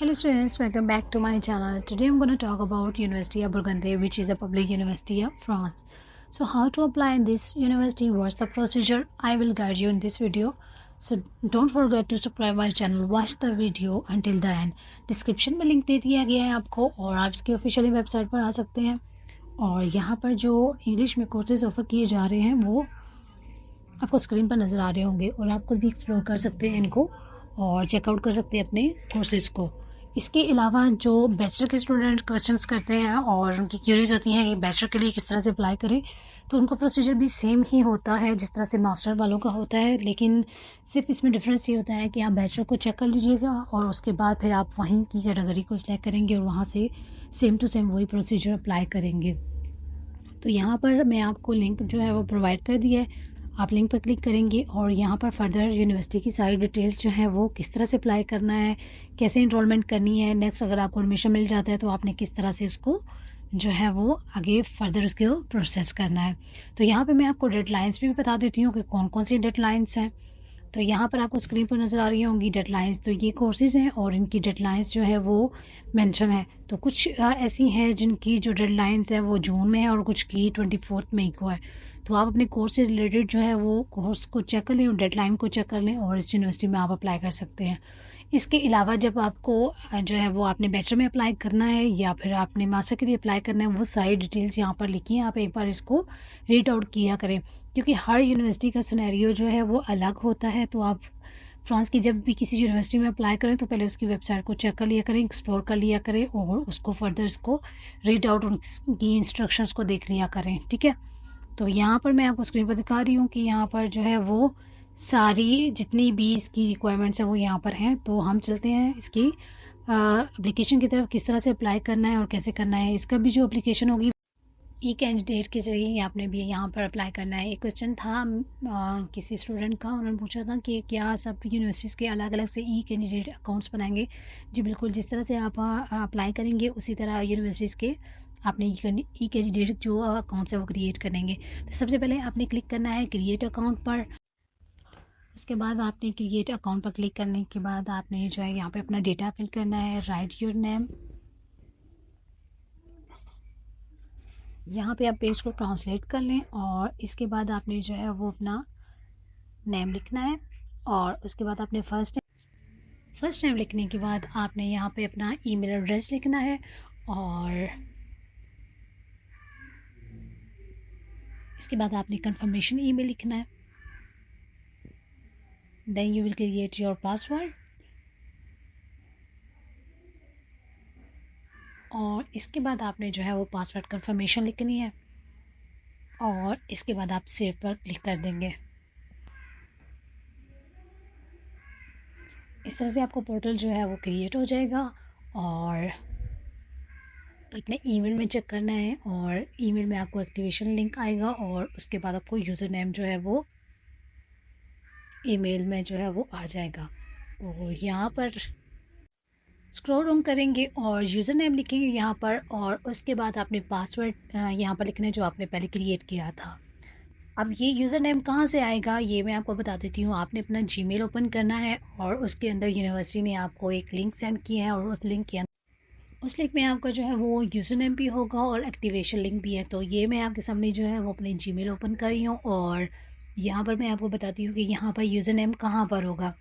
Hello students, welcome back to my channel. Today I'm going to talk about University of Burgundy, which is a public university of France. So how to apply in this university, what's the procedure, I will guide you in this video. So don't forget to subscribe my channel, watch the video until the end. Description में link दे दिया गया है आपको और आप इसकी officially website पर आ सकते हैं। और यहाँ पर जो इंग्लिश में कोर्सेज ऑफर किए जा रहे हैं वो आपको स्क्रीन पर नज़र आ रहे होंगे और आप खुद भी एक्सप्लोर कर सकते हैं इनको और चेकआउट कर सकते हैं अपने कोर्सेज़ को। इसके अलावा जो बैचलर के स्टूडेंट क्वेश्चंस करते हैं और उनकी क्यूरीज होती हैं कि बैचलर के लिए किस तरह से अप्लाई करें, तो उनका प्रोसीजर भी सेम ही होता है जिस तरह से मास्टर वालों का होता है, लेकिन सिर्फ इसमें डिफरेंस ये होता है कि आप बैचलर को चेक कर लीजिएगा और उसके बाद फिर आप वहीं की कैटेगरी को सिलेक्ट करेंगे और वहाँ से सेम टू सेम वही प्रोसीजर अप्लाई करेंगे। तो यहाँ पर मैं आपको लिंक जो है वो प्रोवाइड कर दिया है, आप लिंक पर क्लिक करेंगे और यहाँ पर फर्दर यूनिवर्सिटी की सारी डिटेल्स जो है वो किस तरह से अप्लाई करना है, कैसे इनरोलमेंट करनी है, नेक्स्ट अगर आपको एडमिशन मिल जाता है तो आपने किस तरह से उसको जो है वो आगे फर्दर उसके प्रोसेस करना है। तो यहाँ पे मैं आपको डेडलाइंस भी बता देती हूँ कि कौन कौन सी डेडलाइंस हैं। तो यहाँ पर आपको स्क्रीन पर नज़र आ रही होंगी डेडलाइंस। तो ये कोर्सेज़ हैं और इनकी डेडलाइंस जो है वो मेंशन है। तो कुछ ऐसी हैं जिनकी जो डेडलाइंस है वो जून में है और कुछ की 24 मई को है। तो आप अपने कोर्स से रिलेटेड जो है वो कोर्स को चेक कर लें और डेडलाइन को चेक कर लें और इस यूनिवर्सिटी में आप अप्लाई कर सकते हैं। इसके अलावा जब आपको जो है वो आपने बैचलर में अप्लाई करना है या फिर आपने मास्टर के लिए अप्लाई करना है, वो सारी डिटेल्स यहाँ पर लिखी हैं। आप एक बार इसको रीड आउट किया करें क्योंकि हर यूनिवर्सिटी का सिनेरियो जो है वो अलग होता है। तो आप फ्रांस की जब भी किसी यूनिवर्सिटी में अप्लाई करें तो पहले उसकी वेबसाइट को चेक कर लिया करें, एक्सप्लोर कर लिया करें और उसको फर्दर इसको रीड आउट उनकी इंस्ट्रक्शंस को देख लिया करें, ठीक है। तो यहाँ पर मैं आपको स्क्रीन पर दिखा रही हूँ कि यहाँ पर जो है वो सारी जितनी भी इसकी रिक्वायरमेंट्स हैं वो यहाँ पर हैं। तो हम चलते हैं इसकी एप्लीकेशन की तरफ, किस तरह से अप्लाई करना है और कैसे करना है। इसका भी जो एप्लीकेशन होगी ई कैंडिडेट के ज़रिए आपने भी यहाँ पर अप्लाई करना है। एक क्वेश्चन था किसी स्टूडेंट का, उन्होंने पूछा था कि क्या सब यूनिवर्सिटीज़ के अलग अलग से ई कैंडिडेट अकाउंट्स बनाएंगे। जी बिल्कुल, जिस तरह से आप अप्लाई करेंगे उसी तरह यूनिवर्सिटीज़ के आपने ई कैंडिडेट जो अकाउंट्स है वो क्रिएट करेंगे। तो सबसे पहले आपने क्लिक करना है क्रिएट अकाउंट पर। उसके बाद आपने क्रिएट अकाउंट पर क्लिक करने के बाद आपने जो है यहाँ पे अपना डेटा फिल करना है, राइट योर नेम। यहाँ पे आप पेज को ट्रांसलेट कर लें और इसके बाद आपने जो है वो अपना नेम लिखना है और उसके बाद आपने फर्स्ट नेम लिखने के बाद आपने यहाँ पे अपना ईमेल एड्रेस लिखना है और इसके बाद आपने कंफर्मेशन ईमेल लिखना है। Then you will create your password और इसके बाद आपने जो है वो पासवर्ड कंफर्मेशन लिखनी है और इसके बाद आप सेव पर क्लिक कर देंगे। इस तरह से आपको पोर्टल जो है वो क्रिएट हो जाएगा और अपने ईमेल में चेक करना है और ईमेल में आपको एक्टिवेशन लिंक आएगा और उसके बाद आपको यूज़र नेम जो है वो ईमेल में जो है वो आ जाएगा। तो यहाँ पर स्क्रॉल डाउन करेंगे और यूज़र नेम लिखेंगे यहाँ पर और उसके बाद आपने पासवर्ड यहाँ पर लिखना है जो आपने पहले क्रिएट किया था। अब ये यूज़र नेम कहाँ से आएगा ये मैं आपको बता देती हूँ। आपने अपना जीमेल ओपन करना है और उसके अंदर यूनिवर्सिटी ने आपको एक लिंक सेंड किया है और उस लिंक में आपका जो है वो यूज़र नेम भी होगा और एक्टिवेशन लिंक भी है। तो ये मैं आपके सामने जो है वो अपने जीमेल ओपन कर रही हूँ और यहाँ पर मैं आपको बताती हूँ कि यहाँ पर यूज़र नेम कहाँ पर होगा।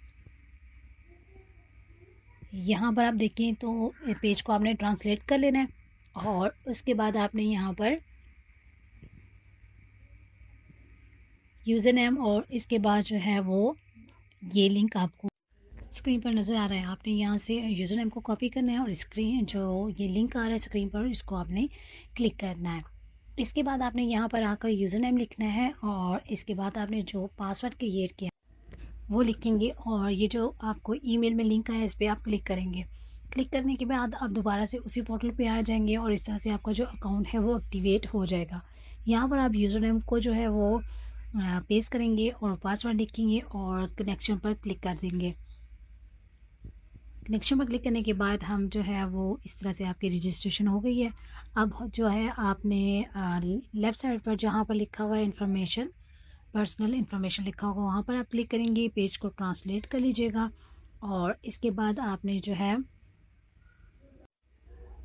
यहाँ पर आप देखें तो पेज को आपने ट्रांसलेट कर लेना है और उसके बाद आपने यहाँ पर यूज़र नेम और इसके बाद जो है वो ये लिंक आपको स्क्रीन पर नज़र आ रहा है। आपने यहाँ से यूज़र नेम को कॉपी करना है और स्क्रीन जो ये लिंक आ रहा है स्क्रीन पर इसको आपने क्लिक करना है। इसके बाद आपने यहाँ पर आकर यूज़र नेम लिखना है और इसके बाद आपने जो पासवर्ड क्रिएट किया वो लिखेंगे और ये जो आपको ईमेल में लिंक आया इस पर आप क्लिक करेंगे। क्लिक करने के बाद आप दोबारा से उसी पोर्टल पे आ जाएंगे और इस तरह से आपका जो अकाउंट है वो एक्टिवेट हो जाएगा। यहाँ पर आप यूज़र नेम को जो है वो पेस्ट करेंगे और पासवर्ड लिखेंगे और कनेक्शन पर क्लिक कर देंगे। कनेक्शन पर क्लिक करने के बाद हम जो है वो इस तरह से आपकी रजिस्ट्रेशन हो गई है। अब जो है आपने लेफ़्ट साइड पर जहाँ पर लिखा हुआ है इन्फॉर्मेशन, पर्सनल इन्फॉर्मेशन लिखा होगा वहाँ पर आप क्लिक करेंगे। पेज को ट्रांसलेट कर लीजिएगा और इसके बाद आपने जो है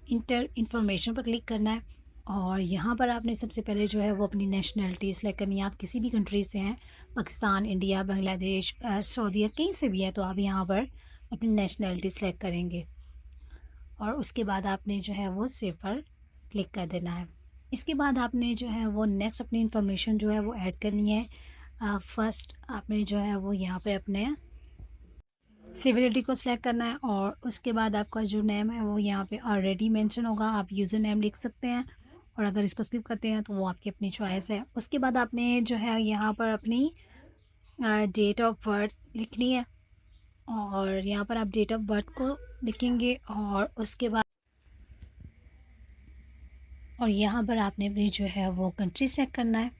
इंटर इन्फॉर्मेशन पर क्लिक करना है और यहाँ पर आपने सबसे पहले जो है वो अपनी नेशनलिटी सेलेक्ट करनी है। आप किसी भी कंट्री से हैं, पाकिस्तान, इंडिया, बांग्लादेश, सऊदीया, कहीं से भी है, तो आप यहाँ पर अपनी नेशनलिटी सेलेक्ट करेंगे और उसके बाद आपने जो है वो सेव पर क्लिक कर देना है। इसके बाद आपने जो है वो नेक्स्ट अपनी इन्फॉर्मेशन जो है वो ऐड करनी है। फर्स्ट आपने जो है वो यहाँ पे अपने सिविलिटी को सिलेक्ट करना है और उसके बाद आपका जो नेम है वो यहाँ पे ऑलरेडी मेंशन होगा, आप यूज़र नेम लिख सकते हैं और अगर इसको स्किप करते हैं तो वो आपकी अपनी चॉइस है। उसके बाद आपने जो है यहाँ पर अपनी डेट ऑफ बर्थ लिखनी है और यहाँ पर आप डेट ऑफ बर्थ को लिखेंगे और उसके बाद और यहाँ पर आपने भी जो है वो कंट्री सेलेक्ट करना है।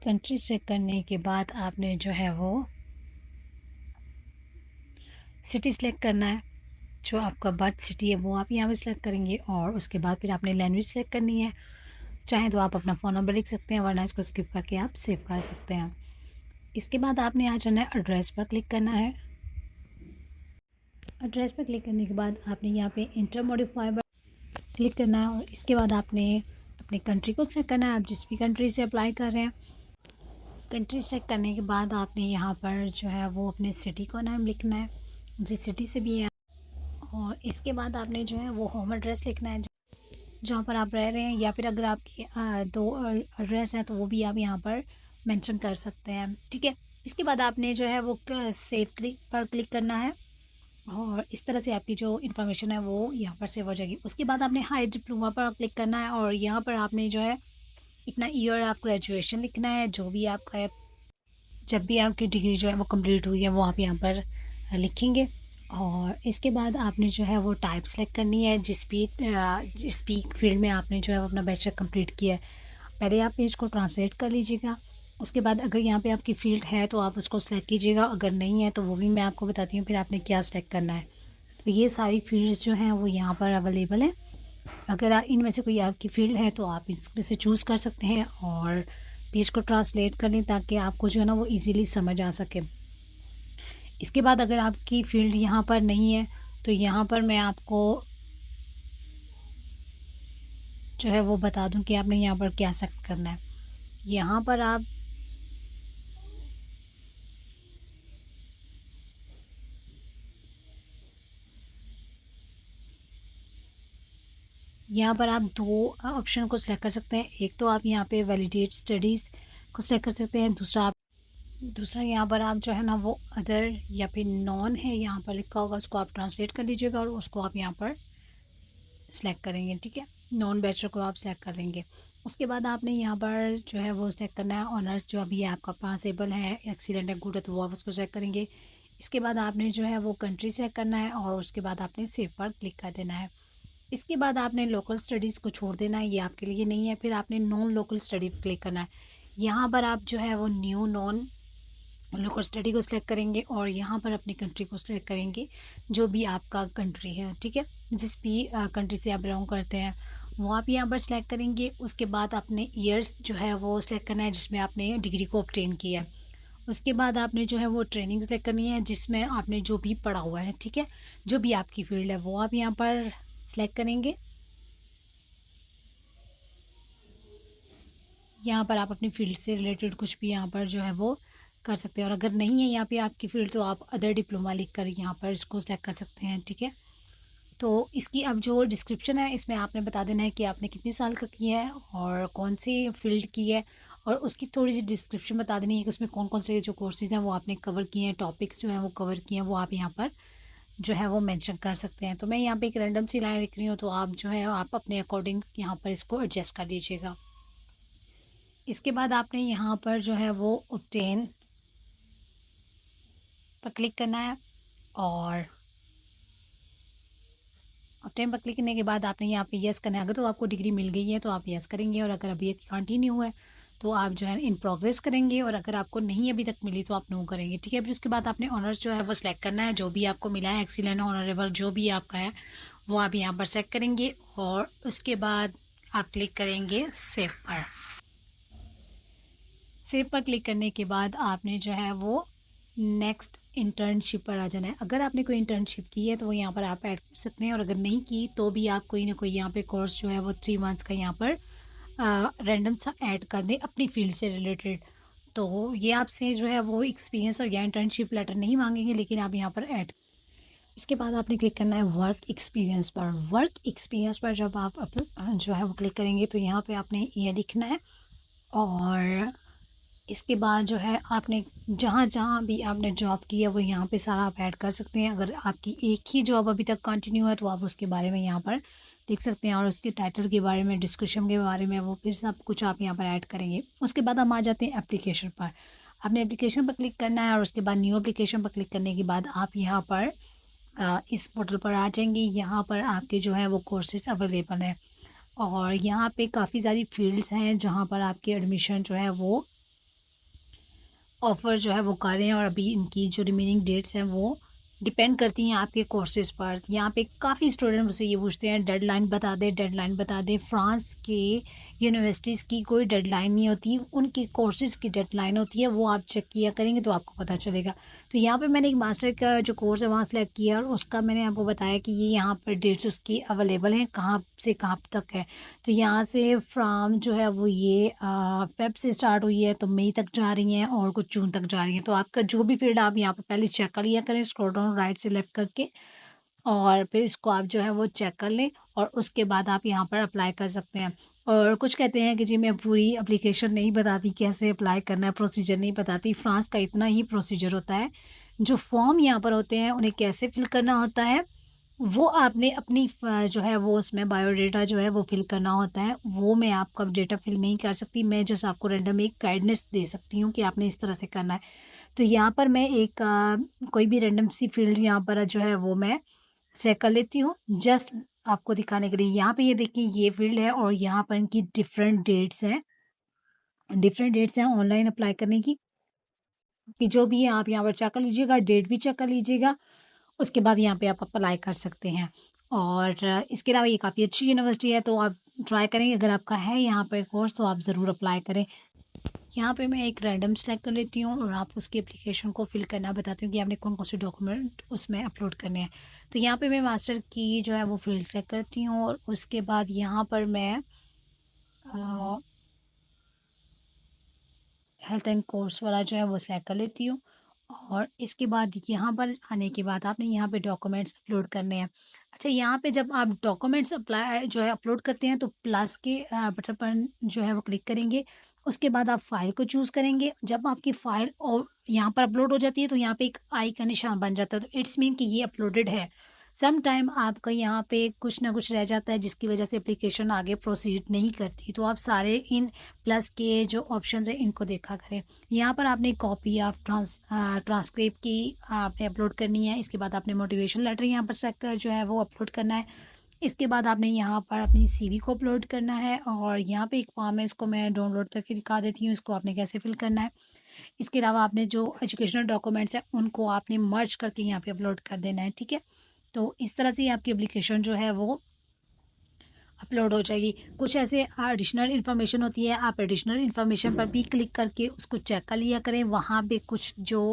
कंट्री सेलेक्ट करने के बाद आपने जो है वो सिटी सेलेक्ट करना है, जो आपका बर्थ सिटी है वो आप यहाँ पे सिलेक्ट करेंगे और उसके बाद फिर आपने लैंग्वेज सेलेक्ट करनी है। चाहे तो आप अपना फ़ोन नंबर लिख सकते हैं, वरना इसको स्किप करके आप सेव कर सकते हैं। इसके बाद आपने आ जाना है एड्रेस पर क्लिक करना है। एड्रेस पर क्लिक करने के बाद आपने यहाँ पे इंटर मॉडिफाई पर क्लिक करना है और इसके बाद आपने अपनी कंट्री को सेलेक्ट करना है, आप जिस भी कंट्री से अप्लाई कर रहे हैं। कंट्री सेलेक्ट करने के बाद आपने यहाँ पर जो है वो अपने सिटी का नाम लिखना है, जिस सिटी से भी है, और इसके बाद आपने जो है वो होम एड्रेस लिखना है जहाँ पर आप रह रहे हैं, या फिर अगर आपके दो एड्रेस हैं तो वो भी आप यहाँ पर मेंशन कर सकते हैं। ठीक है, इसके बाद आपने जो है वो सेव क्लिक पर क्लिक करना है और इस तरह से आपकी जो इन्फॉर्मेशन है वो यहाँ पर सेव हो जाएगी। उसके बाद आपने हाई डिप्लोमा पर क्लिक करना है और यहाँ पर आपने जो है अपना ईयर ऑफ ग्रेजुएशन लिखना है, जो भी आपका है, जब भी आपकी डिग्री जो है वो कंप्लीट हुई है वो आप यहाँ पर लिखेंगे। और इसके बाद आपने जो है वो टाइप सेलेक्ट करनी है, जिस भी फील्ड में आपने जो है वो अपना बैचलर कंप्लीट किया है। पहले आप पेज को ट्रांसलेट कर लीजिएगा, उसके बाद अगर यहाँ पे आपकी फ़ील्ड है तो आप उसको सेलेक्ट कीजिएगा, अगर नहीं है तो वो भी मैं आपको बताती हूँ फिर आपने क्या सेलेक्ट करना है। तो ये सारी फील्ड्स जो हैं वो यहाँ पर अवेलेबल है। अगर इनमें से कोई आपकी फ़ील्ड है तो आप इसमें से चूज़ कर सकते हैं और पेज को ट्रांसलेट कर लें ताकि आपको जो है ना वो ईज़िली समझ आ सके। इसके बाद अगर आपकी फ़ील्ड यहाँ पर नहीं है तो यहाँ पर मैं आपको जो है वो बता दूं कि आपने यहाँ पर क्या सेलेक्ट करना है। यहाँ पर आप दो ऑप्शन को सिलेक्ट कर सकते हैं। एक तो आप यहाँ पे वैलिडेट स्टडीज़ को सिलेक्ट कर सकते हैं, दूसरा यहाँ पर आप जो है ना वो अदर या फिर नॉन है यहाँ पर लिखा होगा, उसको आप ट्रांसलेट कर लीजिएगा और उसको आप यहाँ पर सिलेक्ट करेंगे। ठीक है, नॉन बैचलर को आप सिलेक्ट करेंगे। उसके बाद आपने यहाँ पर जो है वो सिलेक्ट करना है ऑनर्स, जो अभी आपका पासेबल है, एक्सीलेंट है, गुड है, तो वो आप उसको सिलेक्ट करेंगे। इसके बाद आपने जो है वो कंट्री सेलेक्ट करना है और उसके बाद आपने सेव पर क्लिक कर देना है। इसके बाद आपने लोकल स्टडीज़ को छोड़ देना है, ये आपके लिए नहीं है। फिर आपने नॉन लोकल स्टडी पर क्लिक करना है। यहाँ पर आप जो है वो न्यू नॉन लोकल स्टडी को सिलेक्ट करेंगे और यहाँ पर अपनी कंट्री को सिलेक्ट करेंगे, जो भी आपका कंट्री है। ठीक है, जिस भी कंट्री से आप बिलोंग करते हैं वो आप यहाँ पर सिलेक्ट करेंगे। उसके बाद अपने ईयर्स जो है वो सिलेक्ट करना है जिसमें आपने डिग्री को ऑब्टेन किया है। उसके बाद आपने जो है वो ट्रेनिंग सेलेक्ट करनी है जिसमें आपने जो भी पढ़ा हुआ है। ठीक है, जो भी आपकी फील्ड है वो आप यहाँ पर सिलेक्ट करेंगे। यहाँ पर आप अपनी फील्ड से रिलेटेड कुछ भी यहाँ पर जो है वो कर सकते हैं और अगर नहीं है यहाँ पे आपकी फील्ड तो आप अदर डिप्लोमा लिख कर यहाँ पर इसको सेलेक्ट कर सकते हैं। ठीक है, तो इसकी अब जो डिस्क्रिप्शन है इसमें आपने बता देना है कि आपने कितने साल का किया है और कौन सी फील्ड की है, और उसकी थोड़ी सी डिस्क्रिप्शन बता देनी है कि उसमें कौन कौन से जो कोर्सेज़ हैं वो आपने कवर किए हैं, टॉपिक्स जो हैं वो कवर किए हैं, वो आप यहाँ पर जो है वो मेंशन कर सकते हैं। तो मैं यहाँ पे एक रैंडम सी लाइन लिख रही हूँ, तो आप जो है आप अपने अकॉर्डिंग यहाँ पर इसको एडजस्ट कर लीजिएगा। इसके बाद आपने यहाँ पर जो है वो ऑब्टेन पर क्लिक करना है और ऑब्टेन पर क्लिक करने के बाद आपने यहाँ पे यस करना है। अगर तो आपको डिग्री मिल गई है तो आप यस करेंगे और अगर अभी कंटिन्यू है तो आप जो है इन प्रोग्रेस करेंगे और अगर आपको नहीं अभी तक मिली तो आप नो करेंगे। ठीक है, फिर उसके बाद आपने ऑनर्स जो है वो सिलेक्ट करना है, जो भी आपको मिला है, एक्सीलेंट, ऑनरेबल, जो भी आपका है वो आप यहाँ पर सेलेक्ट करेंगे और उसके बाद आप क्लिक करेंगे सेव पर। सेव पर क्लिक करने के बाद आपने जो है वो नेक्स्ट इंटर्नशिप पर आ जाना है। अगर आपने कोई इंटर्नशिप की है तो वो यहाँ पर आप ऐड कर सकते हैं, और अगर नहीं की तो भी आप कोई ना कोई यहाँ पे कोर्स जो है वो 3 मंथ्स का यहाँ पर रैंडम सा ऐड कर दें अपनी फील्ड से रिलेटेड। तो ये आपसे जो है वो एक्सपीरियंस और या इंटर्नशिप लेटर नहीं मांगेंगे, लेकिन आप यहाँ पर ऐड। इसके बाद आपने क्लिक करना है वर्क एक्सपीरियंस पर। वर्क एक्सपीरियंस पर जब आप जो है वो क्लिक करेंगे तो यहाँ पे आपने ये लिखना है, और इसके बाद जो है आपने जहाँ जहाँ भी आपने जॉब की है वो यहाँ पे सारा आप ऐड कर सकते हैं। अगर आपकी एक ही जॉब अभी तक कंटिन्यू है तो आप उसके बारे में यहाँ पर लिख सकते हैं, और उसके टाइटल के बारे में, डिस्क्रिप्शन के बारे में, वो फिर सब कुछ आप यहाँ पर ऐड करेंगे। उसके बाद हम आ जाते हैं एप्लीकेशन पर। आपने एप्लीकेशन पर क्लिक करना है, और उसके बाद न्यू एप्लीकेशन पर क्लिक करने के बाद आप यहाँ पर इस पोर्टल पर आ जाएंगे। यहाँ पर आपके जो है वो कोर्सेज अवेलेबल हैं, और यहाँ पे काफ़ी सारी फील्ड्स हैं जहाँ पर आपकी एडमिशन जो है वो ऑफ़र जो है वो कर रहे हैं, और अभी इनकी जो रिमेनिंग डेट्स हैं वो डिपेंड करती हैं आपके कोर्सेज़ पर। यहाँ पे काफ़ी स्टूडेंट मुझसे ये पूछते हैं डेडलाइन बता दें, डेडलाइन बता दें। फ्रांस के यूनिवर्सिटीज़ की कोई डेडलाइन नहीं होती, उनके कोर्सेज़ की डेडलाइन होती है, वो आप चेक किया करेंगे तो आपको पता चलेगा। तो यहाँ पे मैंने एक मास्टर का जो कोर्स है वहाँ सेलेक्ट किया, और उसका मैंने आपको बताया कि ये यहाँ पर डेट्स उसकी अवेलेबल हैं, कहाँ से कहाँ तक है। तो यहाँ से फ्राम जो है वो ये फेब से स्टार्ट हुई है तो मई तक जा रही हैं, और कुछ जून तक जा रही हैं। तो आपका जो भी फील्ड आप यहाँ पर पहले चेक कर लिया करें, स्क्रॉल डाउन राइट से लेफ्ट करके, और फिर इसको आप जो है वो चेक कर लें, और उसके बाद आप यहाँ पर अप्लाई कर सकते हैं। और कुछ कहते हैं कि जी मैं पूरी एप्लीकेशन नहीं बताती, कैसे अप्लाई करना है, प्रोसीजर नहीं बताती। फ्रांस का इतना ही प्रोसीजर होता है। जो फॉर्म यहाँ पर होते हैं उन्हें कैसे फिल करना होता है, वो आपने अपनी जो है वो उसमें बायोडाटा जो है वो फिल करना होता है। वो मैं आपका डेटा फिल नहीं कर सकती, मैं जस्ट आपको रैंडम एक गाइडेंस दे सकती हूँ कि आपने इस तरह से करना है। तो यहाँ पर मैं एक कोई भी रैंडम सी फील्ड यहाँ पर जो है वो मैं चेक कर लेती हूँ, जस्ट आपको दिखाने के लिए। यहाँ पे ये देखिए ये फील्ड है, और यहाँ पर इनकी डिफरेंट डेट्स हैं ऑनलाइन अप्लाई करने की, कि जो भी है आप यहाँ पर चेक कर लीजिएगा, डेट भी चेक कर लीजिएगा। उसके बाद यहाँ पे आप अप्लाई कर सकते हैं। और इसके अलावा ये काफ़ी अच्छी यूनिवर्सिटी है, तो आप ट्राई करेंगे। अगर आपका है यहाँ पे कोर्स तो आप ज़रूर अप्लाई करें। यहाँ पे मैं एक रैंडम सेलेक्ट कर लेती हूँ, और आप उसकी एप्लीकेशन को फिल करना बताती हूँ कि आपने कौन कौन से डॉक्यूमेंट उसमें अपलोड करने हैं। तो यहाँ पे मैं मास्टर की जो है वो फील्ड सेलेक्ट करती हूँ, और उसके बाद यहाँ पर मैं हेल्थ एंड कोर्स वाला जो है वो सिलेक्ट कर लेती हूँ। और इसके बाद यहाँ पर आने के बाद आपने यहाँ पे डॉक्यूमेंट्स अपलोड करने हैं। अच्छा, यहाँ पे जब आप डॉक्यूमेंट्स अप्लाई जो है अपलोड करते हैं तो प्लस के बटन पर जो है वो क्लिक करेंगे। उसके बाद आप फाइल को चूज़ करेंगे। जब आपकी फ़ाइल और यहाँ पर अपलोड हो जाती है तो यहाँ पे एक आई का निशान बन जाता है, तो इट्स मीन कि ये अपलोडेड है। सम टाइम आपका यहाँ पे कुछ ना कुछ रह जाता है जिसकी वजह से एप्लीकेशन आगे प्रोसीड नहीं करती, तो आप सारे इन प्लस के जो ऑप्शन है इनको देखा करें। यहाँ पर आपने कॉपी ऑफ ट्रांसक्रिप्ट की आपने अपलोड करनी है। इसके बाद आपने मोटिवेशन लेटर यहाँ पर सेट कर जो है वो अपलोड करना है। इसके बाद आपने यहाँ पर अपनी सीवी को अपलोड करना है, और यहाँ पे एक फॉर्म है, इसको मैं डाउनलोड करके दिखा देती हूँ, इसको आपने कैसे फिल करना है। इसके अलावा आपने जो एजुकेशनल डॉक्यूमेंट्स हैं उनको आपने मर्ज करके यहाँ पे अपलोड कर देना है, ठीक है। तो इस तरह से आपकी एप्लीकेशन जो है वो अपलोड हो जाएगी। कुछ ऐसे एडिशनल इन्फॉर्मेशन होती है, आप एडिशनल इन्फॉर्मेशन पर भी क्लिक करके उसको चेक कर लिया करें। वहाँ पे कुछ जो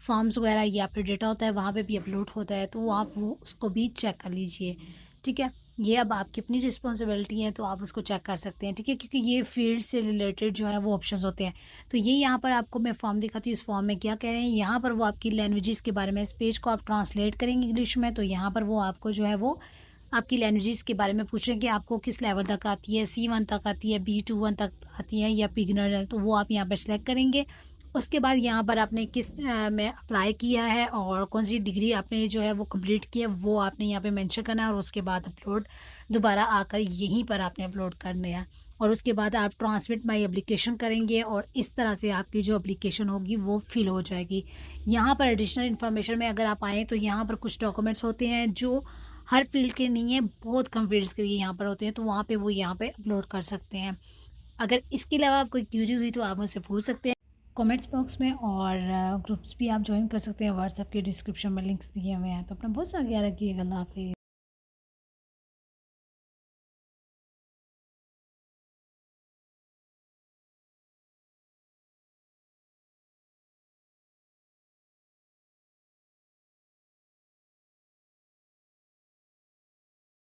फॉर्म्स वगैरह या फिर डेटा होता है वहाँ पे भी अपलोड होता है, तो आप वो उसको भी चेक कर लीजिए, ठीक है। ये अब आपकी अपनी रिस्पॉन्सिबिलिटी है, तो आप उसको चेक कर सकते हैं, ठीक है, क्योंकि ये फील्ड से रिलेटेड जो है वो ऑप्शंस होते हैं। तो ये यहाँ पर आपको मैं फॉर्म दिखाती हूँ, इस फॉर्म में क्या कह रहे हैं। यहाँ पर वो आपकी लैंग्वेजेस के बारे में, इस पेज को आप ट्रांसलेट करेंगे इंग्लिश में, तो यहाँ पर वो आपको जो है वो आपकी लैंग्वेजेस के बारे में पूछ रहे हैं कि आपको किस लेवल तक आती है, C1 तक आती है, B2 तक आती है, या बिगिनर है, तो वो आप यहाँ पर सिलेक्ट करेंगे। उसके बाद यहाँ पर आपने किस में अप्लाई किया है और कौन सी डिग्री आपने जो है वो कंप्लीट की है वो आपने यहाँ पे मेंशन करना है, और उसके बाद अपलोड दोबारा आकर यहीं पर आपने अपलोड करना है। और उसके बाद आप ट्रांसमिट माई एप्लीकेशन करेंगे, और इस तरह से आपकी जो एप्लीकेशन होगी वो फिल हो जाएगी। यहाँ पर एडिशनल इन्फॉर्मेशन में अगर आप आएँ तो यहाँ पर कुछ डॉक्यूमेंट्स होते हैं जो हर फील्ड के नहीं है, बहुत कम फील्ड्स के लिए यहाँ पर होते हैं, तो वहाँ पे वो यहाँ पे अपलोड कर सकते हैं। अगर इसके अलावा आपको क्यूरी हुई तो आप मुझसे पूछ सकते हैं कमेंट्स बॉक्स में, और ग्रुप्स भी आप ज्वाइन कर सकते हैं, व्हाट्सएप के डिस्क्रिप्शन में लिंक्स दिए हुए हैं। तो अपना बहुत सारा ख्याल रखिएगा। अल्लाह हाफिज़।